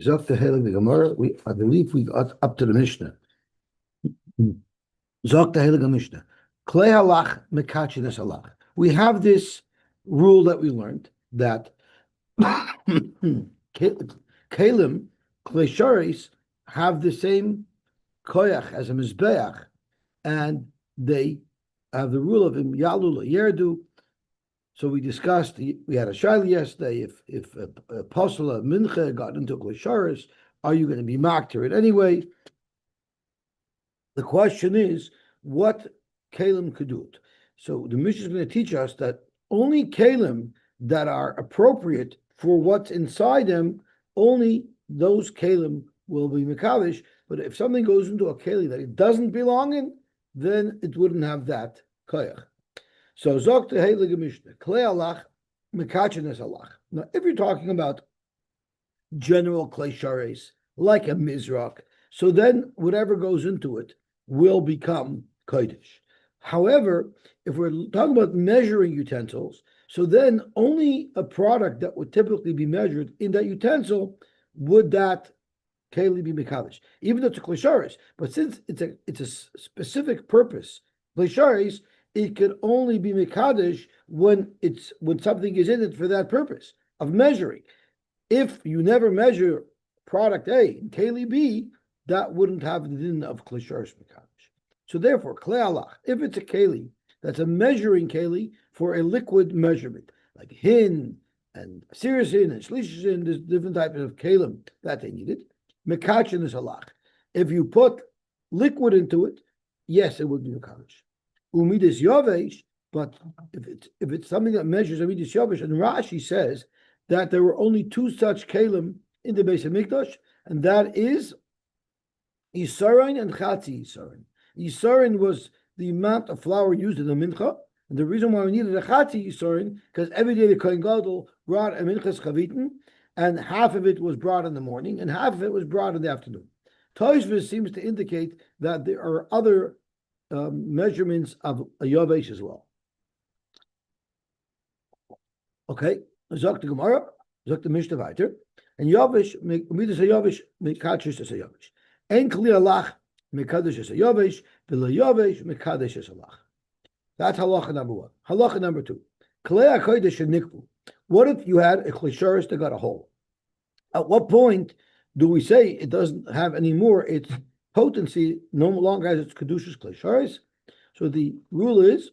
Zok the Helig the Gemara. I believe we got up to the Mishnah. Zok the Helig Mishnah. Klei halach mekachines halach. We have this rule that we learned that kalim klei sharis have the same koyach as a mizbeach, and they have the rule of im yalul yerdu. So we discussed. We had a shaila yesterday. If a apostle of mincha got into klei sharis, are you going to be makter it anyway? The question is, what kalim could do it? So the Mishnah is going to teach us that only kalim that are appropriate for what's inside them, only those kalim will be mekadosh. But if something goes into a keli that it doesn't belong in, then it wouldn't have that koyach. So zok the heilige Mishnah, klei alach mekachenes alach. Now, if you're talking about general klei shares, like a mizrak, so then whatever goes into it will become kodesh. However, if we're talking about measuring utensils, so then only a product that would typically be measured in that utensil would that keli be mekadosh, even though it's a klei shares. But since it's a specific purpose, klei shares, it could only be mekadosh when something is in it for that purpose of measuring. If you never measure product A in keli B, that wouldn't have the din of klei shares mekadosh. So therefore, klei alach, if it's a keli that's a measuring keli for a liquid measurement, like hin and sirisin and shlishin, there's different types of kelim that they needed. Mekachin is halach. If you put liquid into it, yes, it would be mekadosh. Umidis yovesh, but if it's something that measures umidis yovesh, and Rashi says that there were only two such kelim in the Beis Hamikdash, and that is Yisarin and Chatzi Yisarin. Yisarin was the amount of flour used in the mincha, and the reason why we needed a Chatzi Yisarin, because every day the Kohen Gadol brought a minchas chavitin, and half of it was brought in the morning, and half of it was brought in the afternoon. Toshvis seems to indicate that there are other measurements of a yovesh as well. Okay, Zok the Gemara, Zok the Mishnah weiter, and yovesh, midas a yovesh, mekachis as a yovesh. Ein kli alach mekadosh as a yovesh, v'lo yovesh mekadosh as alach. That's halacha number one. Halacha number two, klei hakodesh nikbu. What if you had a klei sharis that got a hole? At what point do we say it doesn't have any more its potency, no longer has its kedushas klei sharis? So the rule is,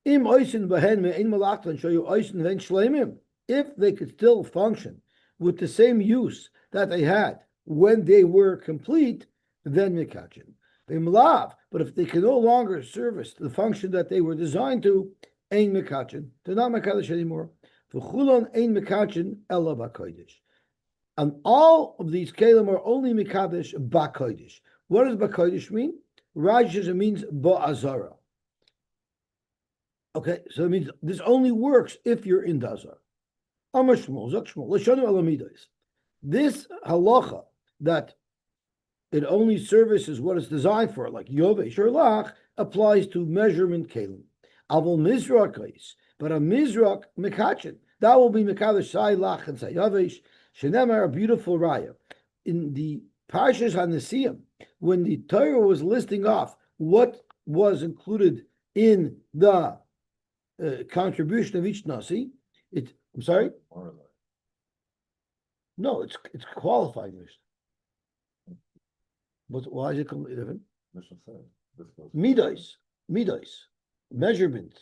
im oisin behen me'ein malachtan show you oisin ven shleimim. If they could still function with the same use that they had when they were complete, then mikachin. But if they can no longer service the function that they were designed to, ein mikachin. They're not mekadosh anymore. V'chulon ein mikachin ela b'kodesh. And all of these kelim are only mekadosh b'kodesh. What does b'kodesh mean? Rashi says it means ba'azara. Okay, so it means this only works if you're in the azar. Amar Shmuel, Zok Shmuel, l'shanu alamidos. This halacha that it only services what it's designed for, like yovesh or lach, applies to measurement kelim. Avol mizrakos, but a mizrak mekachin, that will be mekadosh sai lach and sai yovesh. Shenemar, a beautiful raya in the Parshas HaNesiyim, when the Torah was listing off what was included in the contribution of each nasi. I'm sorry. No, it's qualifying this. But why is it completely different? Midos, measurement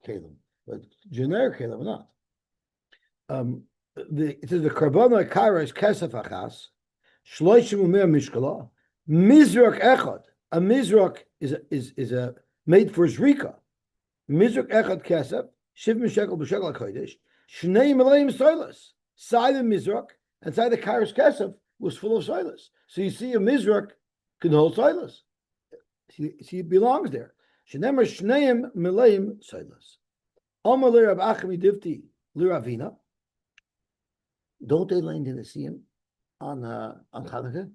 kelim, but generic kelim not. It says the karbona kara is kesef achas, shloishim u'mea mishkala, mizrak echad. A mizrak is a made for zrika. Mizrak echad kesef, shiv mishekel b'shekel hakodesh, shnei meleim soilas. Side of mizrak and side of karas kesef was full of soilas. So you see, a mizrak can hold soilas. See, it belongs there. Shneimar shneim meleim soilas. Amar le Rav Achmi Divti l'Ravina. Don't they learn in the Siyam on Chanukah?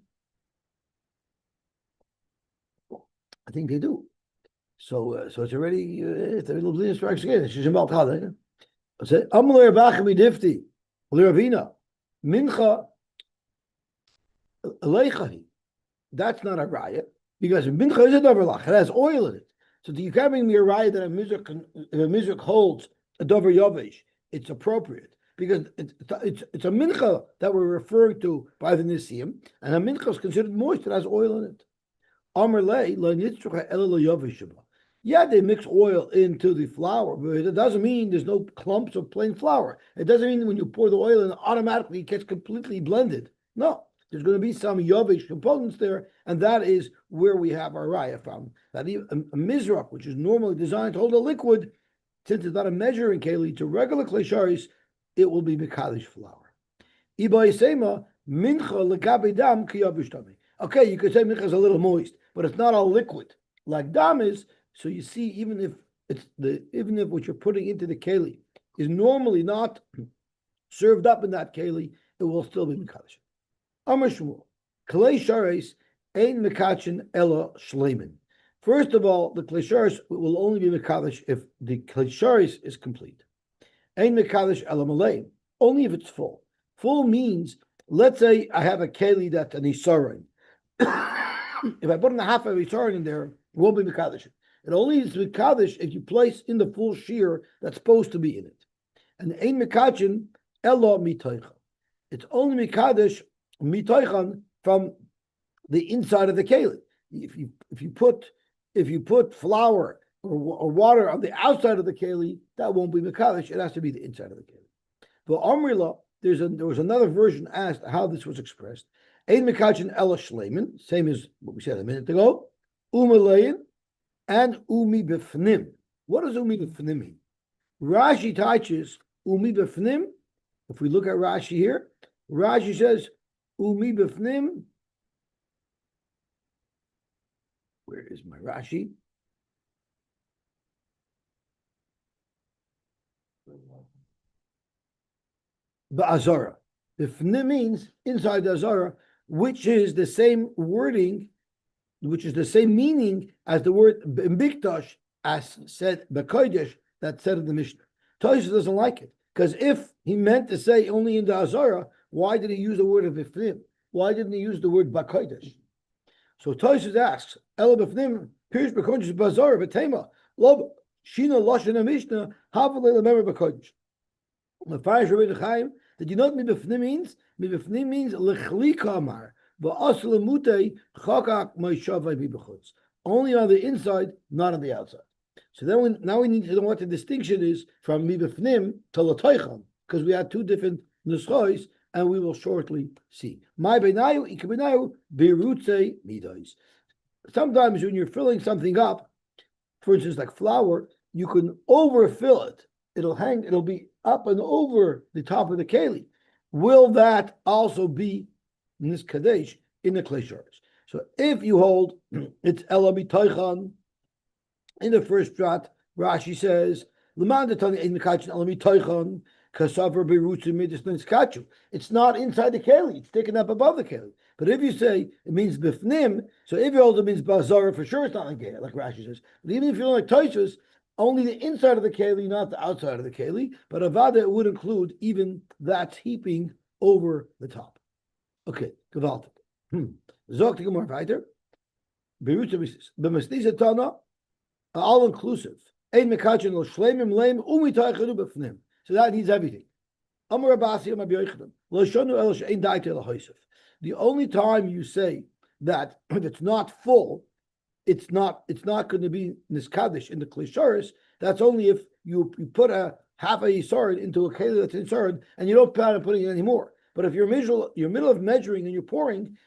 I think they do. So it's already the little blin strikes again. It's just about Chanukah. Amar le Rav Achmi Divti l'Ravina. Mincha Leichahi. That's not a raya because mincha is a dover lach. It has oil in it. So you can't bring me a raya that a mizrach holds a dover yavish. It's appropriate because it's a mincha that we're referring to by the Nisim, and a mincha is considered moist. It has oil in it. Yeah, they mix oil into the flour, but it doesn't mean there's no clumps of plain flour. It doesn't mean when you pour the oil in, automatically it gets completely blended. No, there's going to be some yavish components there, and that is where we have our raya from. That a mizrach, which is normally designed to hold a liquid, since it's not a measuring keli to regular klesharis, it will be mekadosh flour. Okay, you could say mincha is a little moist, but it's not all liquid like dam is. So you see, even if what you're putting into the keli is normally not served up in that keli, it will still be mekadosh. Amar Shmuel, klei shares ein mekachin ela shleimin. First of all, the klei shares will only be mekadosh if the klei shares is complete. Ein mekadosh ela malay, only if it's full. Full means, let's say I have a keli that's an isarin. If I put in a half of isarin in there, it won't be mekadosh. It only is mekadosh if you place in the full shear that's supposed to be in it. And ein mekachin ela mitoichan. It's only mekadosh mitoichan from the inside of the keli. If you put flour or water on the outside of the keli, that won't be mekadosh. It has to be the inside of the keli. But Amrila, there was another version asked how this was expressed. Ein mekachin ela shleimin, same as what we said a minute ago. Umalein and umi befnim. What does umi befnim mean? Rashi teaches umi befnim. If we look at Rashi here, Rashi says umi befnim. Where is my Rashi? Ba'azara. Befnim means inside the azara, which is the same wording, which is the same meaning as the word b'mikdash, as said b'kodesh, that said in the Mishnah. Tosfos doesn't like it, because if he meant to say only in the azara, why did he use the word of b'fnim? Why didn't he use the word b'kodesh? So Tosfos asks, Ela b'fnim, pirish b'kodesh b'azara b'tema, lo shina lashon Mishnah, havalei l'memer b'kodesh. Mefarish Rabbeinu Chaim, did you know what mibifnim means? Mibifnim means lechlika amar, v'as lemutei chakak moishavai bibechutz. Only on the inside, not on the outside. So then now we need to know what the distinction is from mibifnim to latoichan, because we had two different nuschos, and we will shortly see. My benayu ikabenayu birutze midos. Sometimes when you're filling something up, for instance, like flour, you can overfill it. It'll be up and over the top of the keli. Will that also be niskadesh in the klei shares? So if you hold it's ela mitoichan in the first shot, Rashi says it's not inside the keli; it's taken up above the keli. But if you say it means bifnim, so if you hold it means bazara, for sure it's not like Rashi says. But even if you don't like Tosfos, only the inside of the keli, not the outside of the keli. But avada, it would include even that heaping over the top. Okay, gewaltig. Zog the Gemara weiter. B'mesnisa tana, all inclusive. Ein mekachin lo shleimim leim umitaychenu b'fnim. So that needs everything. Amar Abasi Amar Yochanan lo shonu el she'ein daite l'hoisef. The only time you say that if it's not full, it's not going to be niskadesh in the klisharis. That's only if you put a half a yisarid into a keli that's insarid and you don't plan on putting it anymore. But if you're middle of measuring and you're pouring,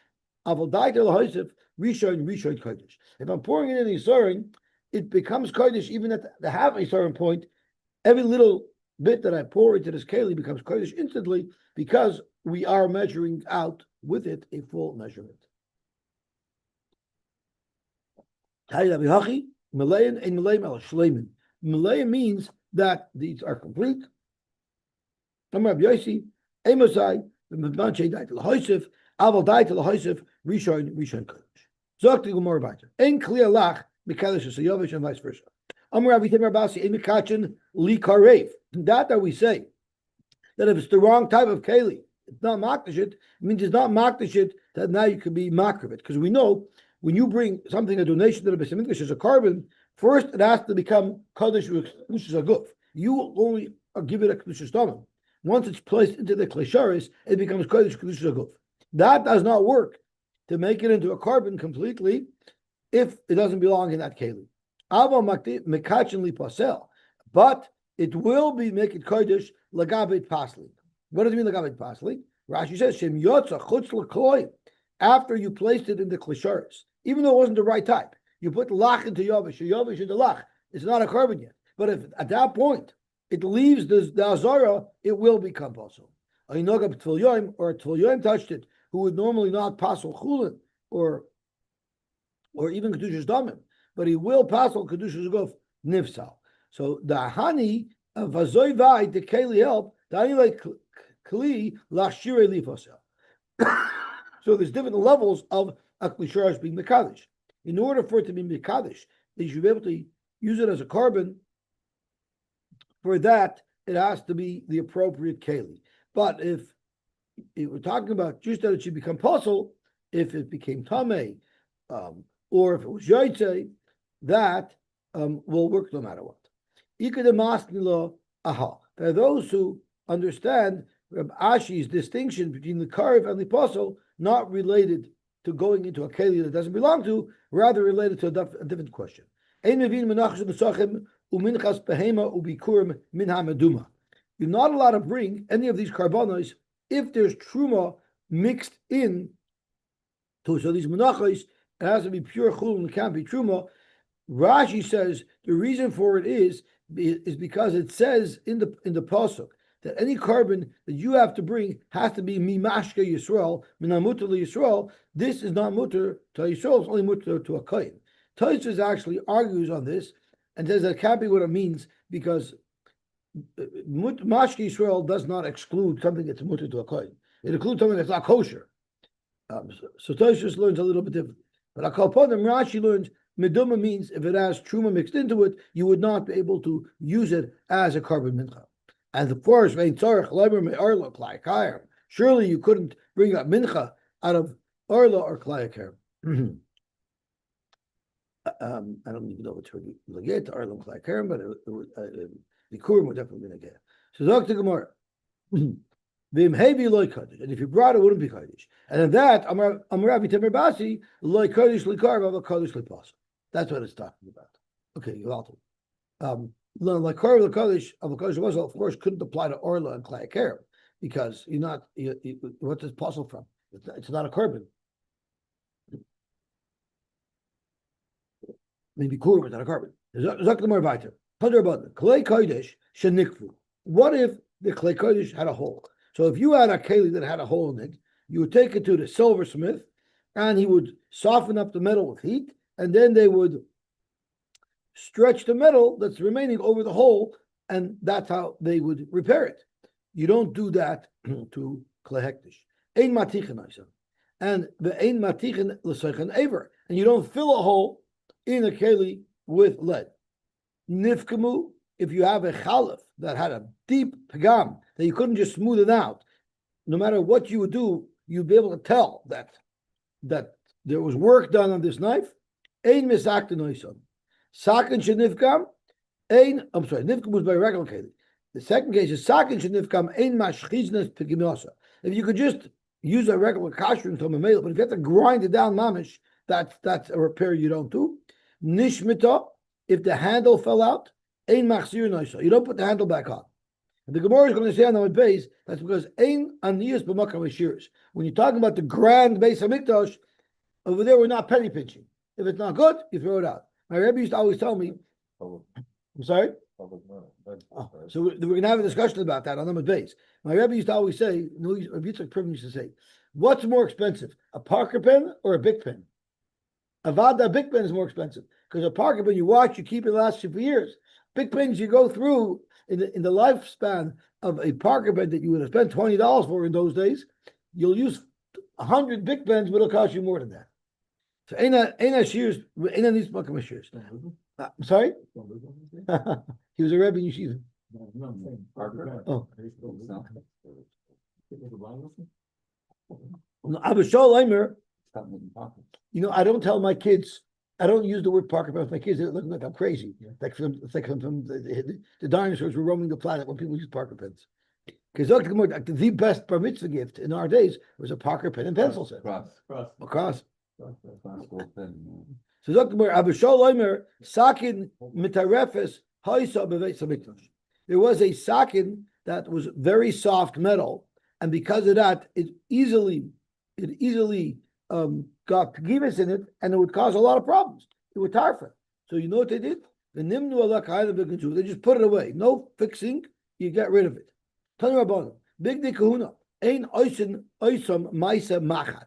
aval daite l'hoisef rishon kodesh. If I'm pouring it in yisarid, it becomes kodesh even at the half a yisarid point. Every little bit that I pour into this keli becomes kodesh instantly because we are measuring out with it a full measurement. Malayan means that these are complete. Yosy, Amosai, Rishon Kodesh. Zok the Gemara weiter. Ein kli alach mekadosh sayovish and vice versa. Amar Rabbi Timur Basi emikachin li karev. That we say that if it's the wrong type of keli, it's not makdish it means it's not makdish it that now you can be makriv it. Because we know when you bring something, a donation to the Beis Hamikdash as a carbon, first it has to become kaddish kedushas aguf. You only give it a kedushas tamim. Once it's placed into the klesharis, it becomes kaddish kedushas aguf. That does not work to make it into a carbon completely if it doesn't belong in that keli. But it will be make it kodesh lagabit pasli. What does it mean lagabit pasli? Rashi says shem yotza chutz l'kloi. After you placed it in the klisharis, even though it wasn't the right type, you put lach into yovish into lach. It's not a carbon yet. But if at that point it leaves the azara, it will become pasul. Or a tfil touched it, who would normally not pasul chulin or even kedushas damim, but he will pasul kedushas guf nifsal. So the hani of vazoivai the keli help the hani like kli lashire lifosel. So there's different levels of a klisharash being mekadosh. In order for it to be mekadosh, they should be able to use it as a carbon. For that, it has to be the appropriate keli. But if we're talking about just that it should become possible, if it became tamei, or if it was yoytze, that will work no matter what. There are those who understand Reb Ashi's distinction between the karv and the apostle, not related to going into a keli that doesn't belong to, rather related to a different question. You're not allowed to bring any of these karbonos if there's truma mixed in to. So these menachos, it has to be pure chul and it can't be truma. Rashi says the reason for it is because it says in the pasuk that any carbon that you have to bring has to be mimashka Yisrael, minamuter Yisrael. This is not mutter to Yisrael; it's only mutter to a kohen. Tosfos actually argues on this and says that it can't be what it means because mashka Yisrael does not exclude something that's mutter to a kohen. It includes something that's not kosher. So Tosfos learns a little bit different. But Akalponim Rashi learns meduma means if it has truma mixed into it, you would not be able to use it as a carbon mincha. And of course, surely you couldn't bring up mincha out of orla or klayakar. I don't even know what's really get to orla and klayakar, but the kurim would definitely be get. So Dr. Gemara. And if you brought it, wouldn't be kaddish. And in that, Amaravi Temerbasi, loy kaddish likar, but kaddish lipas. That's what it's talking about. Okay, you all. Like Korah Kaddish of course, couldn't apply to Orla and Klai because you're not. What's this puzzle from? It's not a carbon. Maybe Korah was not a carbon. Klei Kaddish shenikfu. What if the Klei Kaddish had a hole? So if you had a keli that had a hole in it, you would take it to the silversmith, and he would soften up the metal with heat, and then they would stretch the metal that's remaining over the hole, and that's how they would repair it. You don't do that to klei hektish. Ein matichen and the ein matichen l'seichen ever, and you don't fill a hole in a keli with lead. Nifkamu, if you have a chalif that had a deep pagam that you couldn't just smooth it out, no matter what you would do, you'd be able to tell that there was work done on this knife. Ein misakta noisom. Sakin shenifkam, I'm sorry, nifkam was by regular keli. The second case is sakin shenifkam ein mashchiznes pigimosa. If you could just use a regular kashrim to mamel, but if you have to grind it down mamish, that's a repair you don't do. Nishmita, if the handle fell out, ein machzir noisa. You don't put the handle back on. And the Gemara is going to say on the base that's because ein aniyas b'makam v'shirs. When you're talking about the grand base of mikdash, over there we're not penny pinching. If it's not good, you throw it out. My Rebbe used to always tell me, I'm sorry? So we're going to have a discussion about that on the base. My Rebbe used to always say, Yitzchak Privin used to say, what's more expensive, a Parker pen or a Bic pen? A Bic pen is more expensive because a Parker pen you watch, you keep it lasts you for years. Bic pens you go through in the lifespan of a Parker pen that you would have spent $20 for in those days, you'll use 100 Bic pens, but it'll cost you more than that. So Eina shears, Eina needs makam shears. I'm sorry? He was a Rebbe in Yeshiva. Oh. I don't tell my kids, I don't use the word parker pants with my kids. They're looking like I'm crazy. It's like from the dinosaurs were roaming the planet when people use parker pens. Because the best bar mitzvah gift in our days was a parker pen and pencil set. Cross. So Dr. Abishol Omer, Sakin Mitarefes, Haisa Beveis HaMikdash. There was a sakin that was very soft metal, and because of that, it easily got givas in it, and it would cause a lot of problems. It would tarfa. So you know what they did? They just put it away. No fixing, you get rid of it. Tanu Rabbanan, Big Di Kahuna, Ein Oisin Oisam Maisa Machat.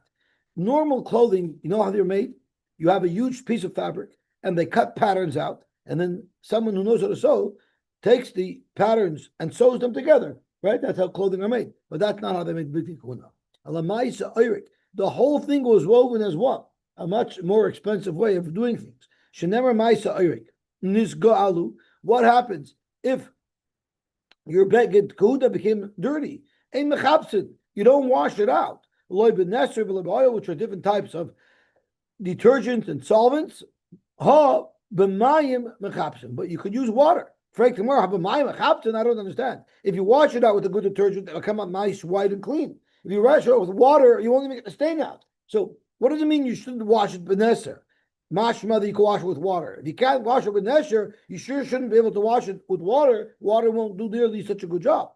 Normal clothing, you know how they're made? You have a huge piece of fabric, and they cut patterns out, and then someone who knows how to sew takes the patterns and sews them together, right? That's how clothing are made. But that's not how they make Big Di Kahuna. The whole thing was woven as one, a much more expensive way of doing things. Shenemer Maisa Oirik, Nisgo Alu. What happens if your beged kuda became dirty? Ein mechapsin. You don't wash it out. Loy b'neser v'loy, which are different types of detergents and solvents. Ha b'mayim mechapsin. But you could use water. Frank tomorrow, ha b'mayim mechapsin. I don't understand. If you wash it out with a good detergent, it'll come out nice, white, and clean. If you wash it out with water, you only make the stain out. So what does it mean you shouldn't wash it b'neser? Mashma that you can wash it with water. If you can't wash it with nesher, you sure shouldn't be able to wash it with water. Water won't do nearly such a good job.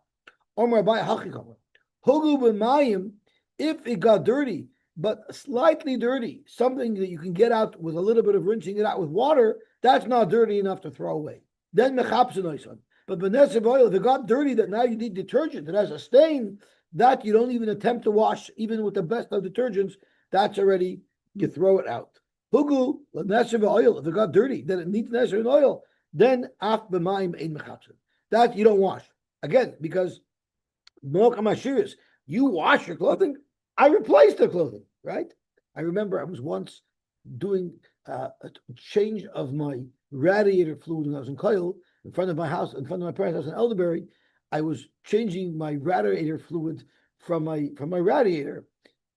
If it got dirty, but slightly dirty, something that you can get out with a little bit of rinsing it out with water, that's not dirty enough to throw away. Then mechapsenoison. But b'neser oil, if it got dirty that now you need detergent that has a stain, that you don't even attempt to wash, even with the best of detergents, that's already, you throw it out. Hugu, nesher oil. If it got dirty, then it needs nesher and oil. Then af b'mayim ein mechapsin. That you don't wash again because you wash your clothing. I replaced the clothing, right? I remember I was once doing a change of my radiator fluid when I was in Kyle, in front of my house, in front of my parents' house in Elderberry. I was changing my radiator fluid from my radiator,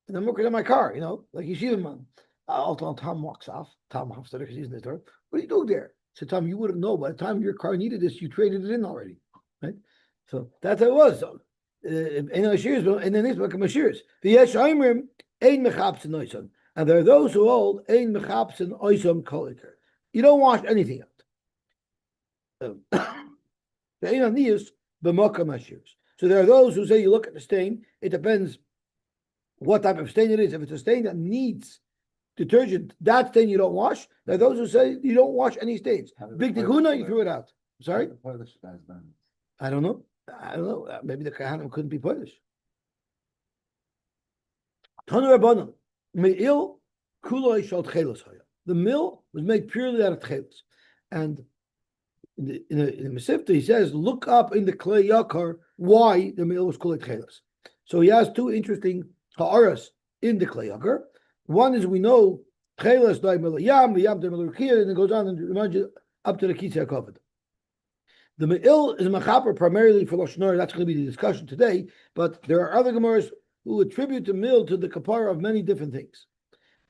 and I'm looking at my car, like Yeshiva man. Tom walks off. Tom hops there because he's in the door. What are you doing there? So Tom, you wouldn't know. By the time your car needed this, you traded it in already, right? So that's how it was. So, and then this become Mashirs. And there are those who hold ein mechapsin oisam koliker. You don't wash anything out. So there are those who say you look at the stain. It depends what type of stain it is. If it's a stain that needs detergent, that stain you don't wash. There are those who say you don't wash any stains. Big tikuna, you threw it out. Sorry? I don't know. Maybe the Kahanim couldn't be punished. The mill was made purely out of tchelos. And in the Mesivta, he says, look up in the clay yakar why the mill was called tchelos. So he has two interesting ha'aras in the clay yakar. One is we know tchelos daimel yam, the yam daimel rukia, and it goes on and reminds you up to the Kitzah Kovid. The Me'il is machaper primarily for Lashon Hara. That's going to be the discussion today. But there are other Gemaras who attribute the Me'il to the kapara of many different things.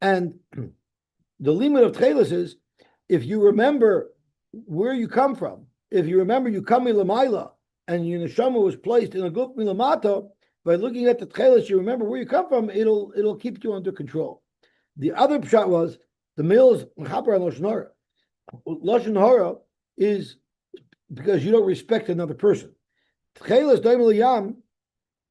And the limit of Tchelos is, if you remember where you come from, if you remember you come milamaila and your neshama was placed in a guf milamata, by looking at the Tchelos, you remember where you come from, it'll keep you under control. The other pshat was the Me'il is machaper on Lashon Hara. Lashon Hara is because you don't respect another person. Tchelos daimel yam.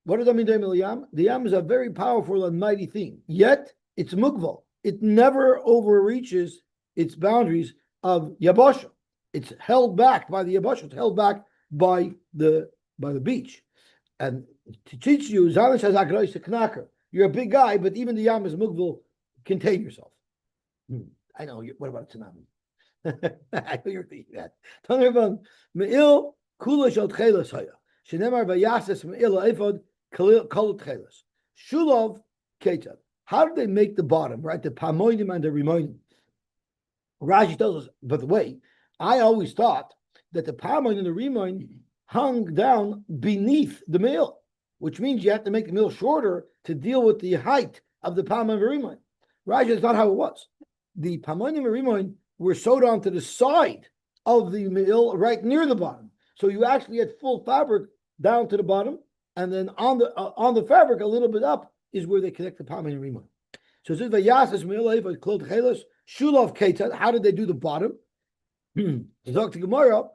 What does that mean, daimel yam? The yam is a very powerful and mighty thing. Yet it's mugval. It never overreaches its boundaries of yabasha. It's held back by the yabasha. It's held back by the beach. And to teach you, Zanish has agrais knacker. You're a big guy, but even the yam is mugval. Contain yourself. I know. What about tsunami? I know you're thinking that. Me'il kula shel tchelos haya. Shenemar vayases me'il ephod kol tchelos. Shulov ketab. How did they make the bottom, right? The pamoinim and the rimoinim. Rashi tells us, by the way, I always thought that the pamoin and the rimoin hung down beneath the me'il. which means you have to make the mill shorter to deal with the height of the Pama and Rimoin. Rashi, is not how it was. The Pamonim and Rimoin were sewed onto the side of the mill, right near the bottom. So you actually had full fabric down to the bottom, and then on the fabric a little bit up is where they connect the Pamonim and Rimoin. So it says Vayasas Mi'olei Klot Chelos Shulav Ketat. How did they do the bottom? Dr. Gemara,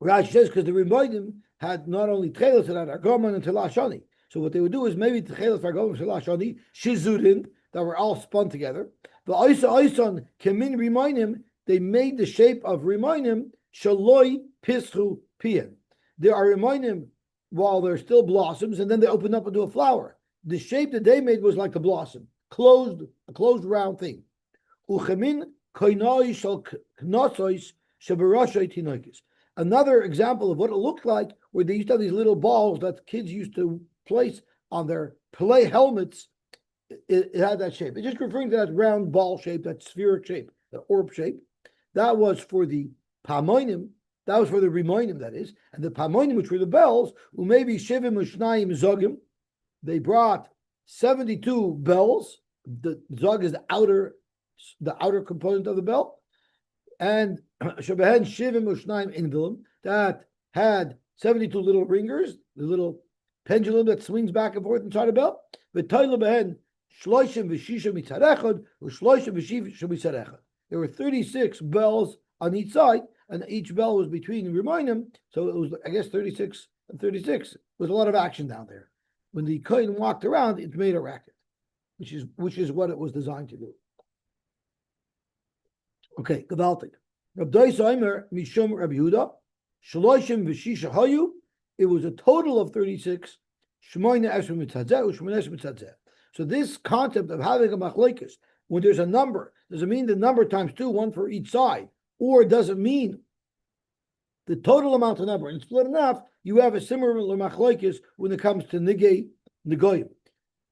Rashi says because the Rimonim had not only Chelos, it had Argoman and Telashani. So what they would do is maybe the Chelos, Argoman, Telashani, Shizurin, that were all spun together. The Oison Kemin Rimonim, they made the shape of Rimonim Shaloi Pischu Pian. There are Rimonim while they're still blossoms, and then they open up into a flower. The shape that they made was like the blossom, a closed round thing. Another example of what it looked like, where they used to have these little balls that kids used to place on their play helmets. It had that shape. It's just referring to that round ball shape, that spheric shape, the orb shape. That was for the pamoinim. That was for the rimoinim, that is. And the pamoinim, which were the bells, who maybe shivim ushnayim zogim. They brought 72 bells. The zog is the outer component of the bell. And Shabbahen Shivim Ushnayim Invilim, that had 72 little ringers, the little pendulum that swings back and forth inside a bell. V'toyle behen Shloishim V'shisha Mitzarechad, U'shloishim V'shisha Mitzarechad. There were 36 bells on each side, and each bell was between Rimonim, so it was, I guess, 36 and 36. There was a lot of action down there. When the kohen walked around, it made a racket, which is what it was designed to do. Okay, gewaltig. Rab Dois Omer Mishum Rab Yehuda Shloishim V'shisha Hayu. It was a total of 36. Shmoina Esrim Mitzadzeh U'Shmoina Esrim Mitzadzeh. So this concept of having a machlokes, when there's a number, does it mean the number times 2, 1 for each side, or does it mean the total amount of number? And split in half, you have a similar machlokes when it comes to nigei negoyim.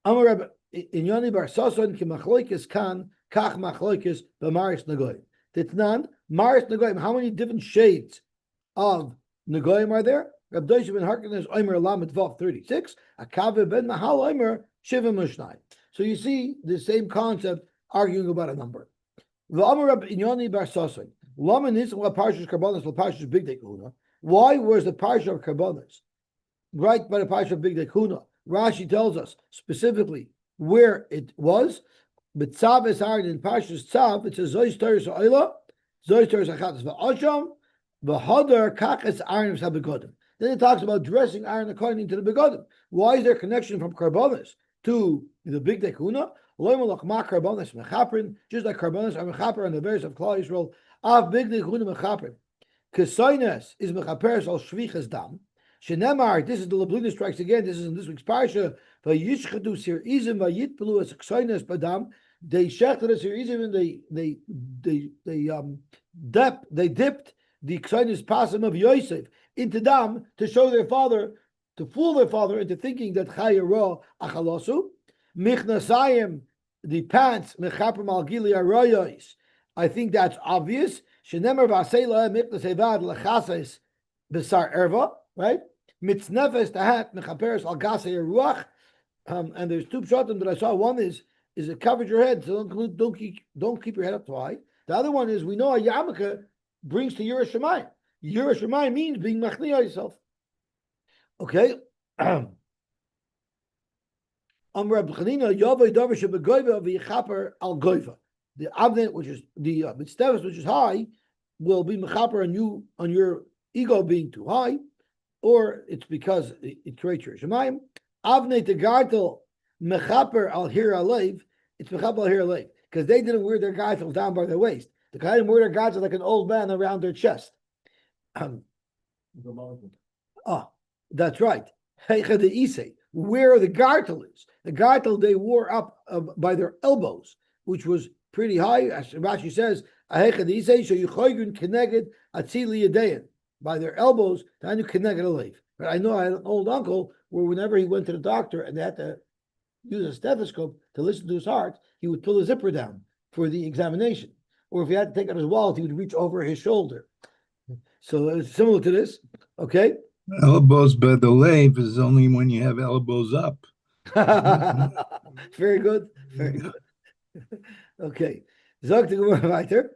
Amar Rab Inyani Bar Sason ki machlokes kan kach machlokes b'maris negoyim. Titnan maris negoyim. How many different shades of negoyim are there? Rab Doisha ben Harkin Omer Lamed Vav 36. Akave ben Mahal Omer Shivim Ushnai. So you see the same concept arguing about a number. V'Amar Rab Inyani Bar Sason. Laman is what parshas karbanos, what parshas big day kahuna. Why was the parsha of karbanos right by the parsha of big day kahuna? Rashi tells us specifically where it was. But Tzav is iron in Parshas Tzav. It says Zois Teres Oila, Zois Teres Achatas VaOsham, VaHadar Kachas Iron HaBegodim. Then it talks about dressing iron according to the begodim. Why is there a connection from karbanos to the big day kahuna? Just like karbanos are mechaper on the verse of Klal Yisrael. Av big day kahuna mechaper. Kesoines is mechaperes al shvichas dam. Shenemar, this is the Lablina strikes again. This is in this week's parsha. Vayishchadu sir izim vayitpelu as kesoines badam. They shechted as sir izim and they dipped the kesoines pasim of Yosef into dam to show their father, to fool their father into thinking that chayira achalosu michnasayim, the pants mechaper malgili arayos. I think that's obvious. Shenemar v'asela michnasayvad lechases b'sar erva, right? Mitznefes tahat mechaperes al gasei ruach. And there's two pshatim that I saw. One is it covered your head, so don't keep your head up too high. The other one is we know a yarmulke brings to Yiras Shamayim. Yiras Shamayim means being machniah yourself. Okay. Reb Chanina Yavai Davar Shebegoiva v'Yichaper al Goiva. The abnet, which is the mitzvah, which is high, will be mechaper on you, on your ego being too high, or it's because it creates your shemayim. Avnei tegartel mechaper al hir alev. It's mechaper al hir alev because they didn't wear their gartels down by their waist. The guy didn't wear their gartels like an old man around their chest. That's right. Where the gartel is. The gartel they wore up by their elbows, which was pretty high. As Rashi says, by their elbows, but I know I had an old uncle where whenever he went to the doctor and they had to use a stethoscope to listen to his heart, he would pull his zipper down for the examination. Or if he had to take out his wallet, he would reach over his shoulder. So it's similar to this. Okay. Elbows by the lave is only when you have elbows up. Very good. Very good. Okay. Sagt die Gemara weiter.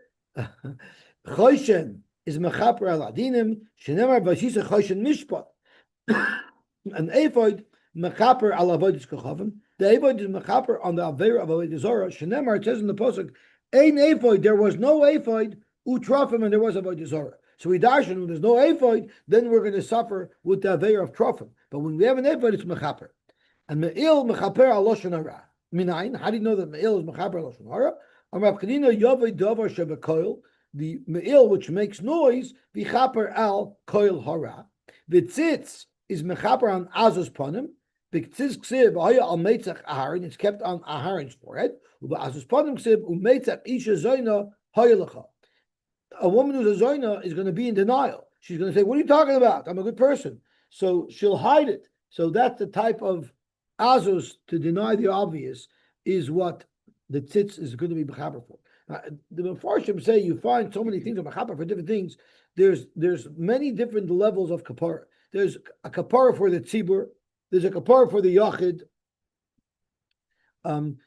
Choshen is mechaper al adinim, shenemar vashisa choshen mishpat. An ephod mechaper al avodas kochavim. The ephod is mechaper on the aver of avodas zora. Shenemar, it says in the pasuk, ein ephod, there was no ephod, utrofim, and there was avodas zora. So we darshan, when there's no ephod, then we're going to suffer with the aver of trofim. But when we have an ephod, it's mechaper. And me'il mechaper al lashon hara. Minayin, how do you know that me'il is mechaper al lashon hara? The me'il which makes noise, v'chaper al koil hara. The tzitz is mechaper on azus panim. B'tzitz ksiv haya al meitzach aharon. It's kept on aharon's forehead. U'ba'azus panim ksiv u'meitzach isha zoyna hayalacha. A woman who's a zoyna is going to be in denial. She's going to say, "What are you talking about? I'm a good person." So she'll hide it. So that's the type of azus to deny the obvious is what the tzitz is going to be mechaper for. Now, the Mefarshim say you find so many things of mechaper for different things. There's many different levels of kapara. There's a kapara for the tzibur. There's a kapara for the yachid. And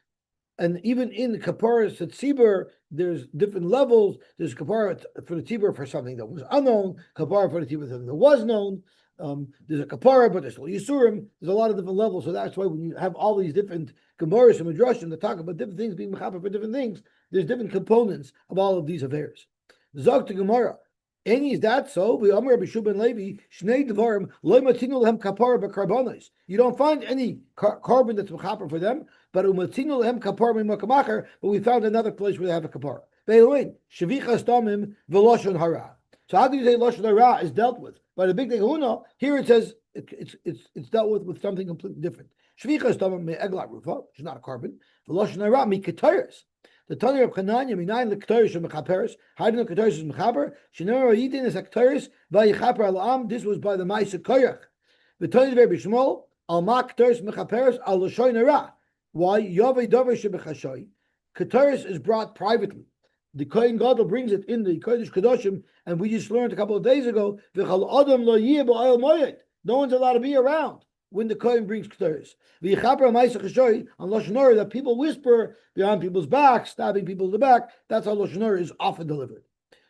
even in the kapara tzibur, there's different levels. There's kapara for the tzibur for something that was unknown. Kapara for the tzibur for something that was known. There's a kapara, but there's still yisurim. There's a lot of different levels. So that's why when you have all these different gemaras and midrashim that talk about different things being mechaper for different things, there's different components of all of these affairs. Zog to Gemara. Any is that so? We Amar B'Shub ben Levi Shnei Devarim Lo Matinu Lehem Kapara B'Karbonos. You don't find any carbon that's mechaper for them, but Umatinu Lehem Kapara B'Makamacher. But we found another place where they have a kapara. Be'eloin Shavichas Damim V'Loshon Hara. So how do you say Loshon Hara is dealt with? By the big Huna, here it says it's dealt with something completely different. Shvichas Damim Me'eglat Rufa, which is not a carbon. V'Loshon Hara Mikataris. The Tanya of Chananya, Minayin Lektaris of Mechaperis, Haydin Lektaris is Mechaper, Shinera Yidin is Ektaris, Vayichaper Al-Am, this was by the Maisa Koyach. The Tanya of Rabbi Shmuel, Al Mak Ktaris Mechaperis, Al Lashoy Nera. Why? Yavei Dover Shebechashoy. Ktaris is brought privately. The Kohen Gadol brings it in the Kodesh Kedoshim, and we just learned a couple of days ago, V'chal Adam Lo Yeh B'Oil Moyed. No one's allowed to be around when the Kohen brings Ktaris. On Lashon Hara, that people whisper behind people's backs, stabbing people in the back, that's how Lashon Hara is often delivered.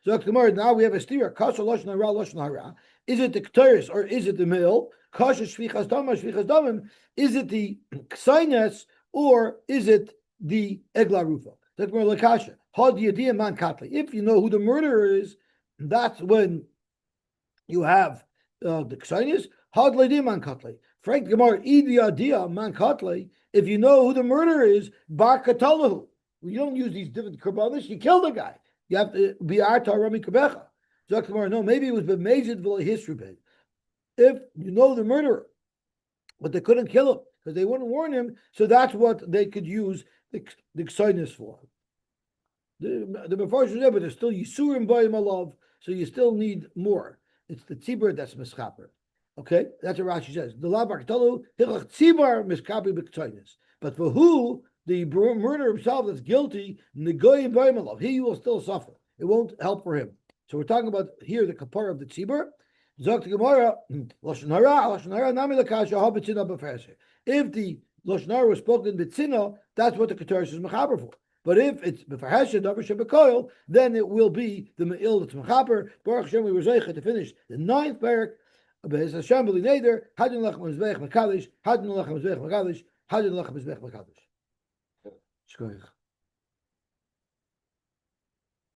So now we have a stira. Kasha Lashon Hara, Lashon Hara. Is it the Ktaris or is it the meal? Kasha Shvichas Damim, is it the Ksainas or is it the Egla Rufa? That's more like Kasha. If you know who the murderer is, that's when you have the Ksainas. Had Leidim Man Katle. Frank Gemara, Idiadia Man Katle. If you know who the murderer is, Bar Katalahu. You don't use these different karbanis. You kill the guy. You have to be Arta Rami Kabecha. Zok Gemara, no, maybe it was Bemazid V'lo Hisrubed. If you know the murderer, but they couldn't kill him because they wouldn't warn him, so that's what they could use the Ksainis for. The Mefarsh is there, but there's still Yisurim Bayim Alav, so you still need more. It's the Tzibur that's Mischaper. Okay, that's what Rashi says. The Labar Katalu Hilach Tzibar Miskapi B'Ktainis. But for who the murderer himself that's guilty, Negoyim Bayim Alav, he will still suffer. It won't help for him. So we're talking about here the kapara of the Tzibur. Zok to Gemara Lashon Hara Nami Lakasha HaBetzina B'Ferse. If the Lashon Hara was spoken Betzina, that's what the Kataris is Mechaber for. But if it's b'farhesed davar shebekoil, then it will be the me'il that's mechaper. Baruch Hashem, we were zeicha to finish the 9th parak. Be'ez Hashem b'li neder hadin lachem mizbeach mekadosh hadin lachem mizbeach mekadosh hadin lachem mizbeach mekadosh.